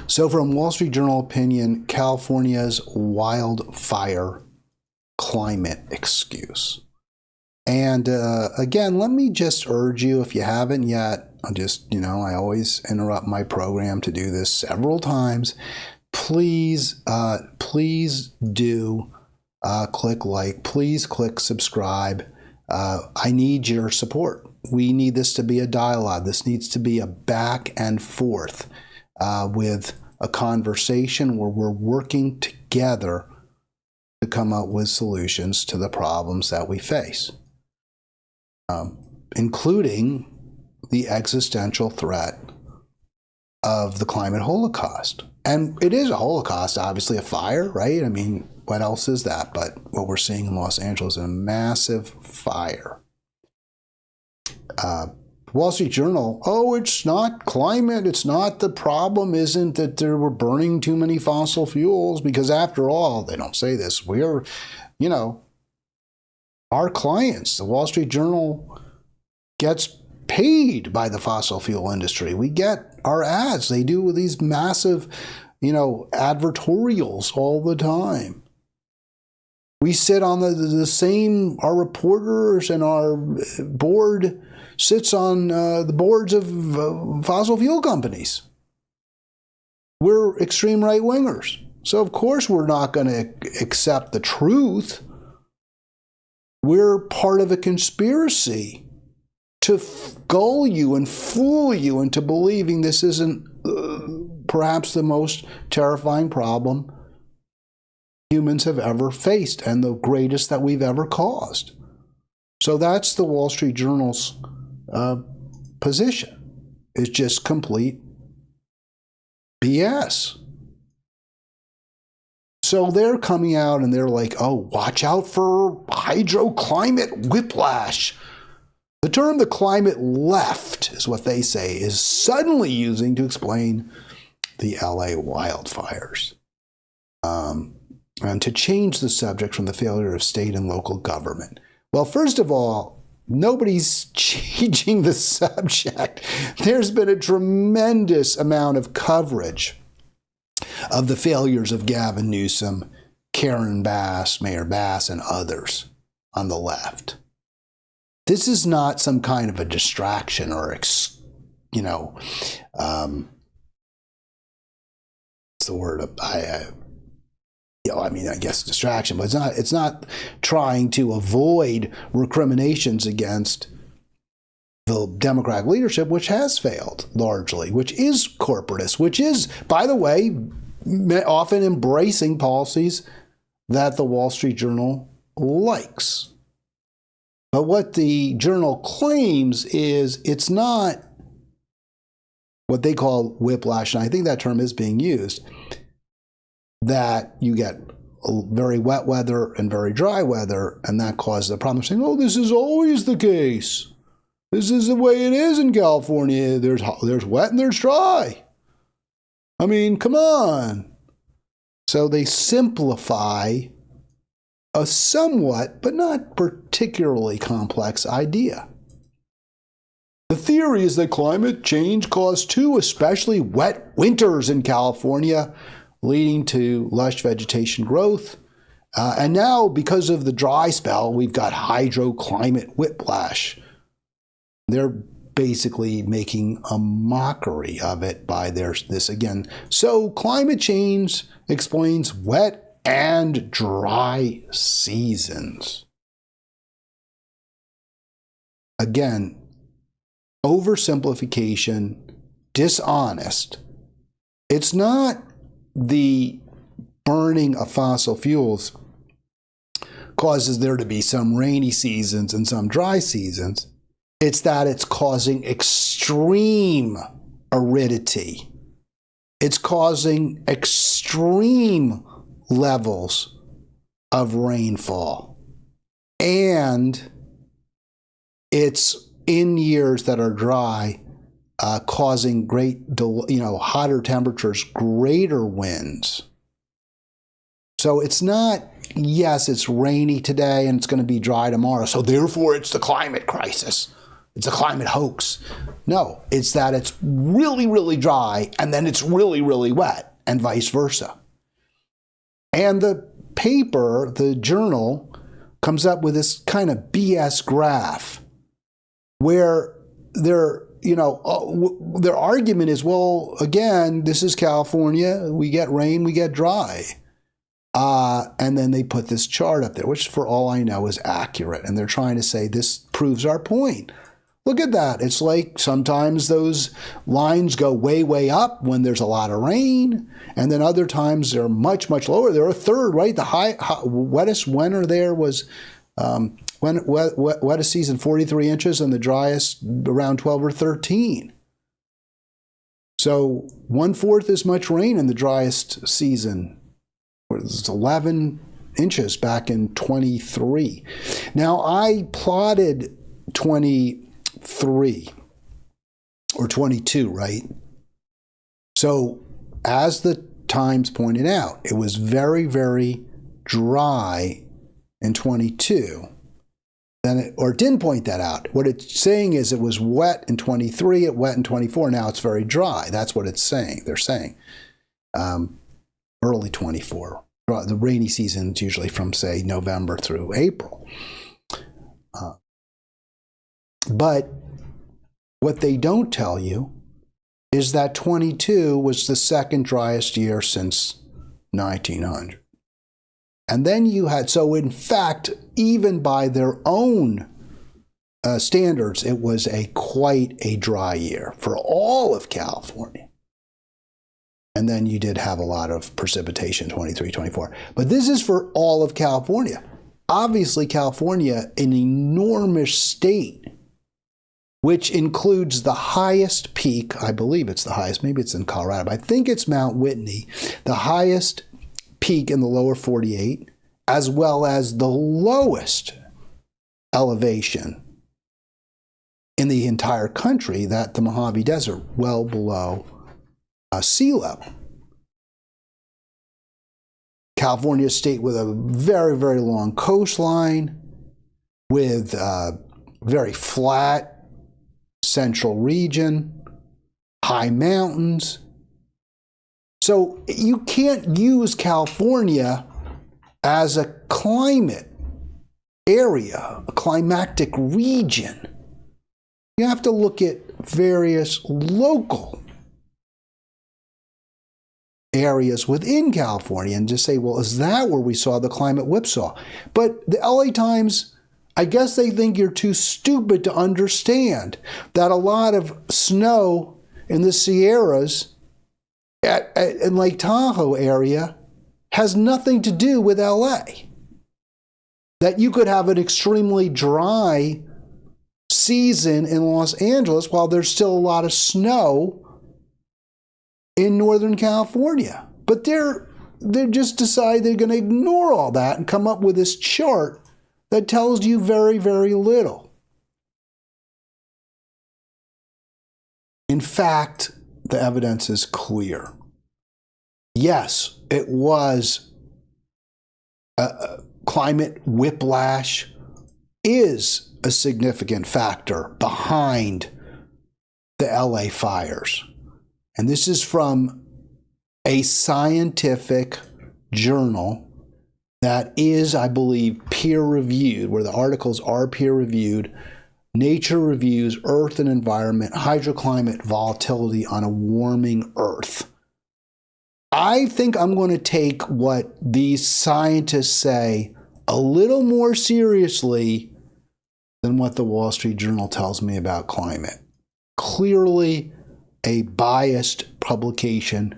So from Wall Street Journal opinion, California's wildfire climate excuse. And again, let me just urge you, if you haven't yet, I always interrupt my program to do this several times. Please do click like, please click subscribe. I need your support. We need this to be a dialogue. This needs to be a back and forth with a conversation where we're working together to come up with solutions to the problems that we face, including the existential threat of the climate holocaust. And it is a holocaust, obviously, a fire, right? I mean, what else is that? But what we're seeing in Los Angeles is a massive fire. Wall Street Journal, it's not climate. It's not, the problem isn't that we're burning too many fossil fuels, because after all, they don't say this, we're, our clients, the Wall Street Journal gets paid by the fossil fuel industry. We get our ads. They do these massive, advertorials all the time. We sit on the same, our reporters and our board sits on the boards of fossil fuel companies. We're extreme right-wingers. So of course we're not going to accept the truth. We're part of a conspiracy to gull you and fool you into believing this isn't perhaps the most terrifying problem humans have ever faced and the greatest that we've ever caused. So that's the Wall Street Journal's position. It's just complete BS. So they're coming out and they're like, watch out for hydroclimate whiplash. The term the climate left is what they say is suddenly using to explain the LA wildfires. And to change the subject from the failure of state and local government. Well, first of all, nobody's changing the subject. There's been a tremendous amount of coverage of the failures of Gavin Newsom, Karen Bass, Mayor Bass, and others on the left. This is not some kind of a distraction or, what's the word? I guess distraction, but it's not trying to avoid recriminations against the Democratic leadership, which has failed largely, which is corporatist, which is, by the way, often embracing policies that the Wall Street Journal likes. But what the Journal claims is it's not what they call whiplash, and I think that term is being used, that you get very wet weather and very dry weather, and that causes the problem. Saying, this is always the case. This is the way it is in California. There's wet and there's dry. I mean, come on. So they simplify a somewhat, but not particularly complex idea. The theory is that climate change caused 2 especially wet winters in California, leading to lush vegetation growth. And now, because of the dry spell, we've got hydroclimate whiplash. They're basically making a mockery of it by this again. So climate change explains wet and dry seasons. Again, oversimplification, dishonest. It's not the burning of fossil fuels causes there to be some rainy seasons and some dry seasons. It's that it's causing extreme aridity. It's causing extreme levels of rainfall. And it's in years that are dry, causing great, hotter temperatures, greater winds. So it's not, yes, it's rainy today and it's going to be dry tomorrow, so therefore it's the climate crisis. it's a climate hoax. No, it's that it's really, really dry and then it's really, really wet and vice versa. And the paper, the journal, comes up with this kind of BS graph where their argument is, well, again, this is California. We get rain, we get dry. And then they put this chart up there, which for all I know is accurate. And they're trying to say this proves our point. Look at that. It's like sometimes those lines go way, way up when there's a lot of rain. And then other times they're much, much lower. They're a third, right? The wettest winter there was wettest season 43 inches and the driest around 12 or 13. So 1/4 as much rain in the driest season. It was 11 inches back in 23. Now I plotted 23 or 22, right? So as the Times pointed out, it was very, very dry in 22. Or it didn't point that out. What it's saying is it was wet in 23, it wet in 24, now it's very dry. That's what it's saying. They're saying early 24. The rainy season is usually from, say, November through April. But what they don't tell you is that 22 was the second driest year since 1900. And then you had, so in fact, even by their own standards, it was quite a dry year for all of California. And then you did have a lot of precipitation, 23, 24. But this is for all of California. Obviously, California, an enormous state, which includes the highest peak, I believe it's the highest, maybe it's in Colorado, but I think it's Mount Whitney, the highest peak in the lower 48, as well as the lowest elevation in the entire country, that the Mojave Desert, well below sea level. California is a state with a very, very long coastline, with a very flat central region, high mountains. So you can't use California as a climate area, a climactic region. You have to look at various local areas within California and just say, well, is that where we saw the climate whipsaw? But the LA Times, I guess they think you're too stupid to understand that a lot of snow in the Sierras in Lake Tahoe area has nothing to do with LA. That you could have an extremely dry season in Los Angeles while there's still a lot of snow in Northern California. But they just decide they're going to ignore all that and come up with this chart that tells you very, very little. In fact, the evidence is clear. Yes, it was climate whiplash is a significant factor behind the LA fires. And this is from a scientific journal that is, I believe, peer-reviewed, where the articles are peer-reviewed. Nature Reviews Earth and Environment, Hydroclimate Volatility on a Warming Earth. I think I'm going to take what these scientists say a little more seriously than what the Wall Street Journal tells me about climate. Clearly a biased publication,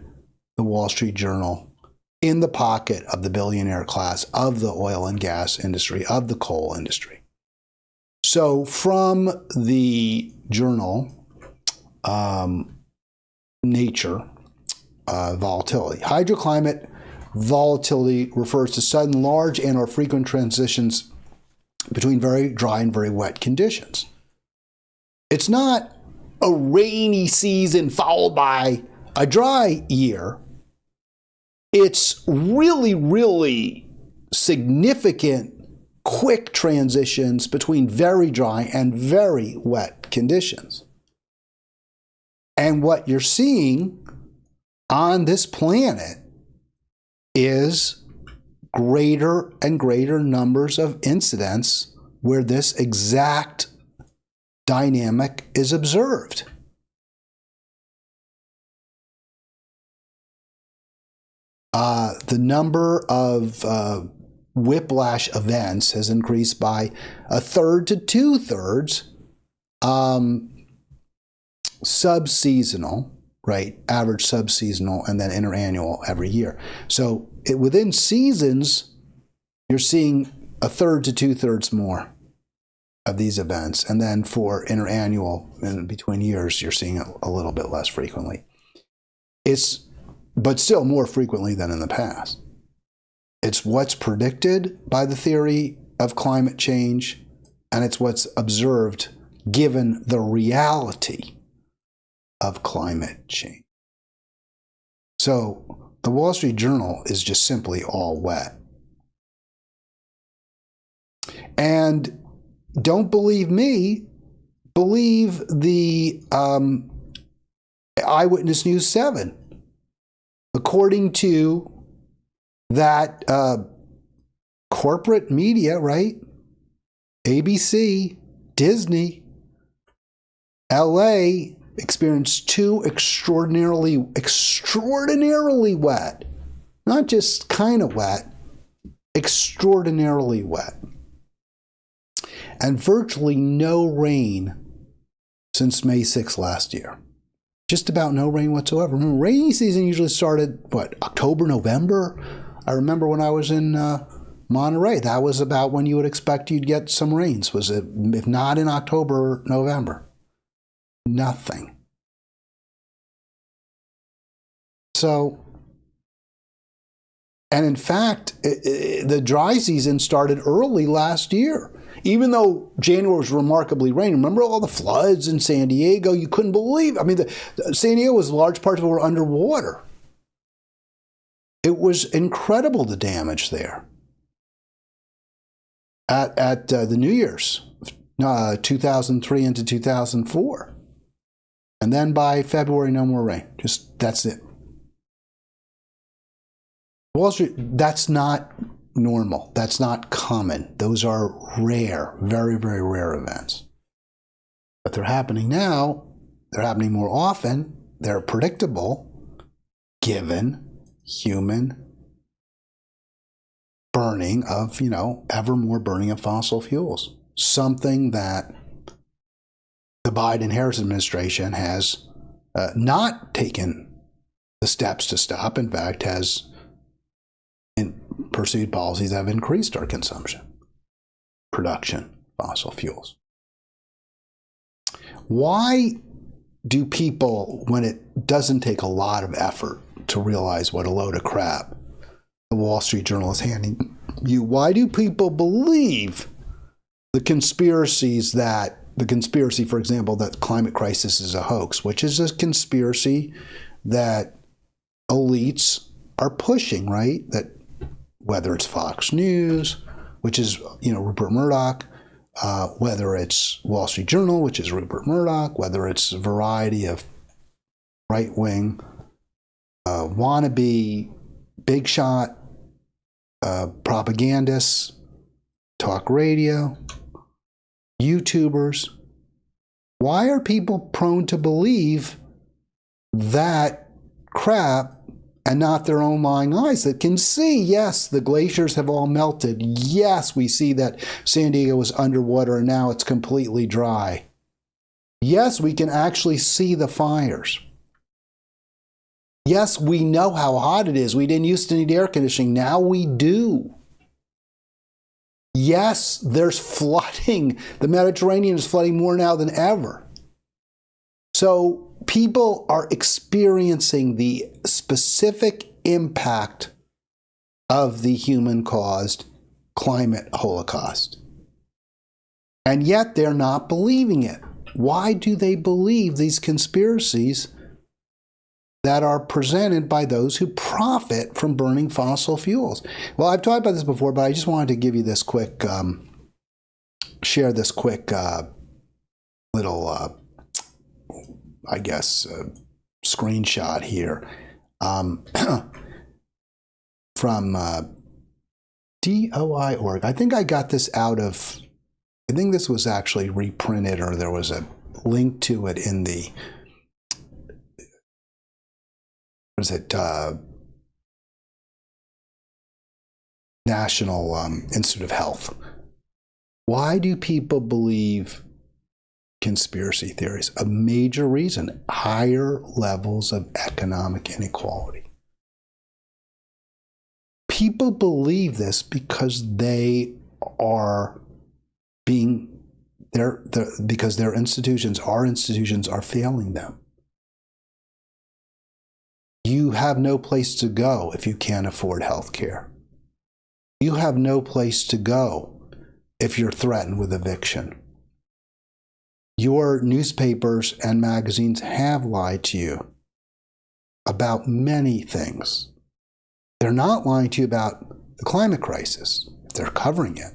the Wall Street Journal, in the pocket of the billionaire class, of the oil and gas industry, of the coal industry. So from the journal, Nature, Volatility. Hydroclimate volatility refers to sudden, large, and or frequent transitions between very dry and very wet conditions. It's not a rainy season followed by a dry year. It's really, really significant quick transitions between very dry and very wet conditions. And what you're seeing on this planet is greater and greater numbers of incidents where this exact dynamic is observed. The number of whiplash events has increased by 1/3 to 2/3, sub-seasonal, right? Average sub-seasonal, and then interannual every year. So within seasons, you're seeing 1/3 to 2/3 more of these events. And then for interannual, in between years, you're seeing it a little bit less frequently. But still more frequently than in the past. It's what's predicted by the theory of climate change, and it's what's observed given the reality of climate change. So the Wall Street Journal is just simply all wet. And don't believe me, believe the Eyewitness News 7. According to that corporate media, right? ABC, Disney, LA experienced 2 extraordinarily wet, not just kind of wet, extraordinarily wet. And virtually no rain since May 6th last year. Just about no rain whatsoever. Remember, rainy season usually started, October, November? I remember when I was in Monterey, that was about when you would expect you'd get some rains. Was it, if not in October, November? Nothing. So, and in fact, the dry season started early last year. Even though January was remarkably rainy, remember all the floods in San Diego? You couldn't believe. I mean, San Diego was large parts of it were underwater. It was incredible, the damage there. At the New Year's, 2003 into 2004. And then by February, no more rain. That's it. Wall Street, that's not normal. That's not common. Those are rare, very, very rare events. But they're happening now. They're happening more often. They're predictable given human burning of, ever more burning of fossil fuels. Something that the Biden-Harris administration has not taken the steps to stop. In fact, has pursued policies that have increased our consumption, production, fossil fuels. Why do people, when it doesn't take a lot of effort to realize what a load of crap the Wall Street Journal is handing you, why do people believe the conspiracy, for example, that climate crisis is a hoax, which is a conspiracy that elites are pushing, right? That whether it's Fox News, which is, Rupert Murdoch, whether it's Wall Street Journal, which is Rupert Murdoch, whether it's a variety of right-wing, wannabe, big shot, propagandists, talk radio, YouTubers. Why are people prone to believe that crap and not their own lying eyes that can see, yes, the glaciers have all melted. Yes, we see that San Diego was underwater and now it's completely dry. Yes, we can actually see the fires. Yes, we know how hot it is. We didn't used to need air conditioning. Now we do. Yes, there's flooding. The Mediterranean is flooding more now than ever. So people are experiencing the specific impact of the human-caused climate holocaust. And yet they're not believing it. Why do they believe these conspiracies that are presented by those who profit from burning fossil fuels. Well, I've talked about this before, but I just wanted to give you this quick, share this quick little, I guess, screenshot here from DOI.org. I think I got this out of, I think this was actually reprinted, or there was a link to it in the, what is it, National Institute of Health. Why do people believe conspiracy theories? A major reason: higher levels of economic inequality. People believe this because they are being because their institutions, our institutions, are failing them. You have no place to go if you can't afford health care. You have no place to go if you're threatened with eviction. Your newspapers and magazines have lied to you about many things. They're not lying to you about the climate crisis, if they're covering it,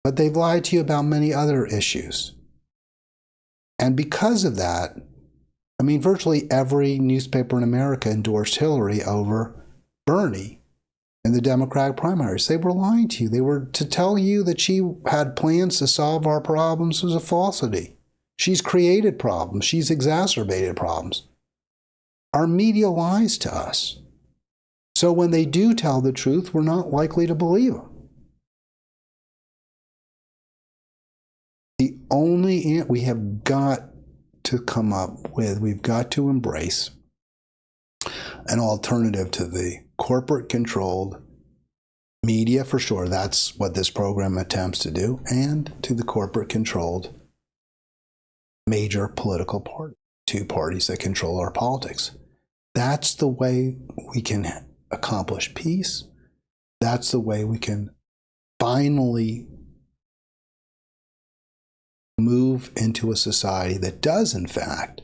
but they've lied to you about many other issues. And because of that, I mean, virtually every newspaper in America endorsed Hillary over Bernie in the Democratic primaries. They were lying to you. They were to tell you that she had plans to solve our problems was a falsity. She's created problems. She's exacerbated problems. Our media lies to us. So when they do tell the truth, we're not likely to believe them. The only we have got to come up with, we've got to embrace an alternative to the corporate-controlled media, for sure. That's what this program attempts to do, and to the corporate-controlled major political party, two parties that control our politics. That's the way we can accomplish peace. That's the way we can finally move into a society that does, in fact,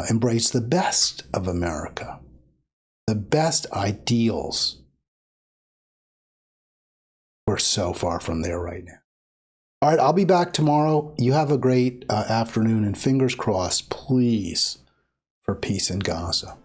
embrace the best of America, the best ideals. We're so far from there right now. All right, I'll be back tomorrow. You have a great afternoon, and fingers crossed, please, for peace in Gaza.